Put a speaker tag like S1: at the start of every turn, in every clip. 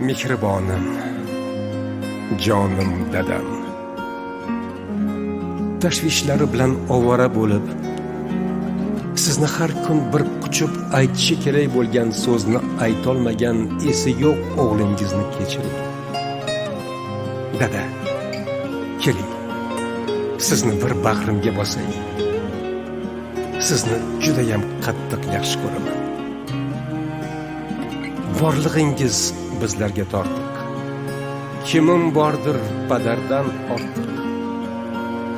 S1: mehribonim, jonim dadam. Tashvishlari bilan ovora bo'lib, sizni har kun bir quchib aytishi kerak bo'lgan so'zni aytolmagan esi yo'q o'g'lingizni kechiring. Dada, keling, sizni bir bag'rimga bosay. Sizni juda ham qattiq yaxshi ko'raman. Borlig'ingiz bizlarga tortiq. Kimim bordir padardan ortiq.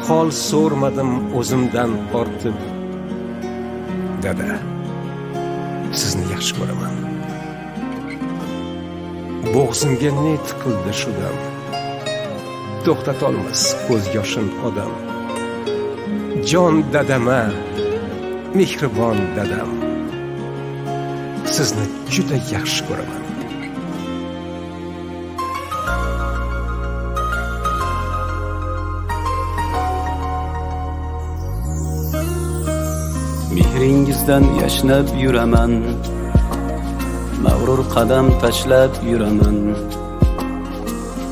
S1: Hol so'rmadim o'zimdan ortib. Dada, sizni yaxshi ko'raman. Bo'g'zimga ne tiqildi shu dam. To'xtatolmas ko'z yoshin odam. Jon dadama, mehribon dadam. Sizni juda yaxshi ko'raman.
S2: Mehringizdan yashnab yuraman, mag'rur qadam tashlab yuraman.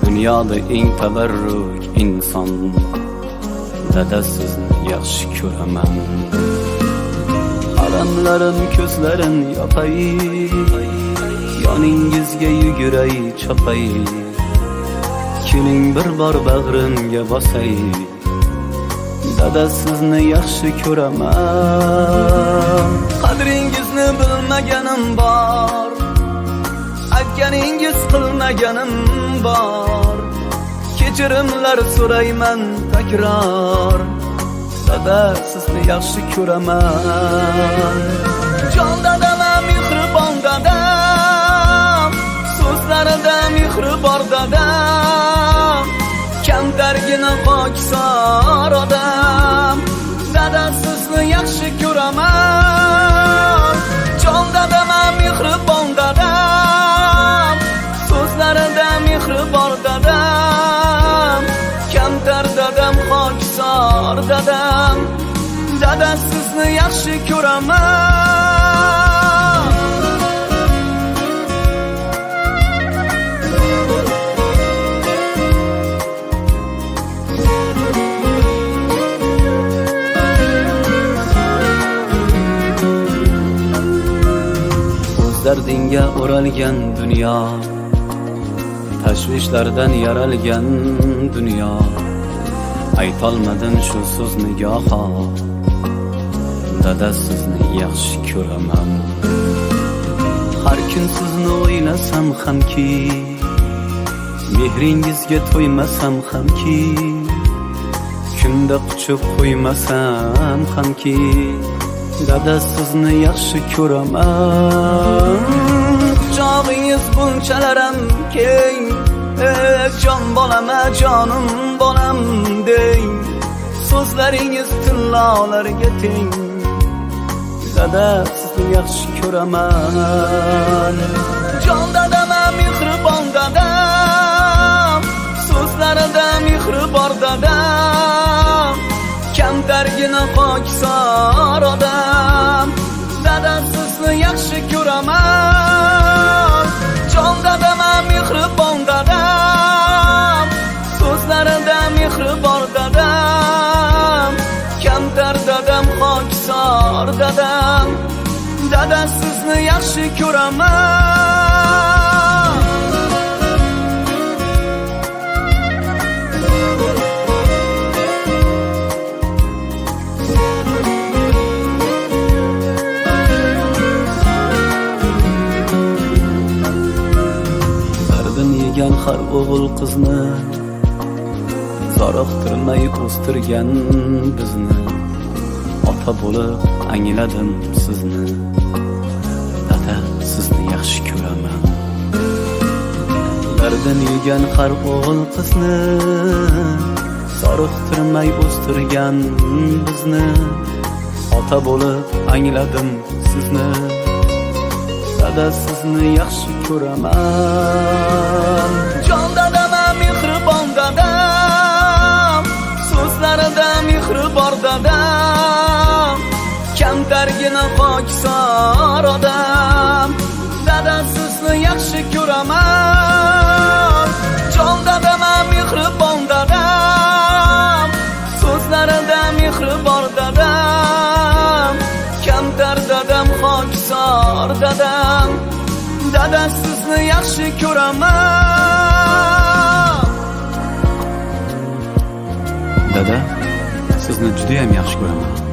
S2: Dunyoda eng tabarruk inson, dada sizni yaxshi ko'raman. Alamlarim ko'zlarin yopay, yoningizga yuguray chopay. Keling bir bor bag'rimga bosay, dada sizni yaxshi ko'raman. Qadringizni bilmaganim bor, aytganingiz qilmaganim bor. Kechirimlar so'rayman takror, dada sizni yaxshi ko'raman. Jon dadama, mehribon dadam, so'zlarida mehri bor dadam. Kamtargina pokisor odam, dada sizni yaxshi ko'raman. Jon dadama, mehribon dadam, so'zlarida mehri bor dadam. Kamtar dadam, pokisor dadam, dada sizni yaxshi ko'raman. Dardinga o'ralgan dunyo, tashvishlardan yaralgan dunyo. Aytolmadim shu so'zni goho, dada sizni yaxshi ko'raman. Har kun sizni o'ylasam hamki, mehringizga to'ymasam hamki, kunda quchib qo'ymasam hamki, dada sizni yaxshi ko'raman. Quchog'ingiz bunchalaram keng, jon bolama, jonim bolam deng. So'zlaringiz tillolarga teng, dada sizni yaxshi ko'raman. Jon dadama, mehribon dadam, so'zlarida mehri bor dadam. Kamtargina pokisor odam, dada sizni yaxshi ko'raman. Jon dadama, mehribon dadam, so'zlarida mehri bor dadam. Kamtar dadam, pokisor dadam, dada sizni yaxshi ko'raman. Har o'g'il qizni zoriqtirmay o'stirgan bizni. Ota bo'lib angladim sizni, dada sizni yaxshi ko'raman. Dardin yegan har o'g'il qizni zoriqtirmay o'stirgan bizni. Ota bo'lib angladim sizni, dada sizni yaxshi ko'raman. Jon dadama, mehribon dadam, so'zlarida mehri bor dadam. Kamtargina pokisor odam, dada sizni yaxshi ko'raman. dadam, dada sizni yaxshi ko'raman. Dada, sizni juda ham yaxshi ko'raman.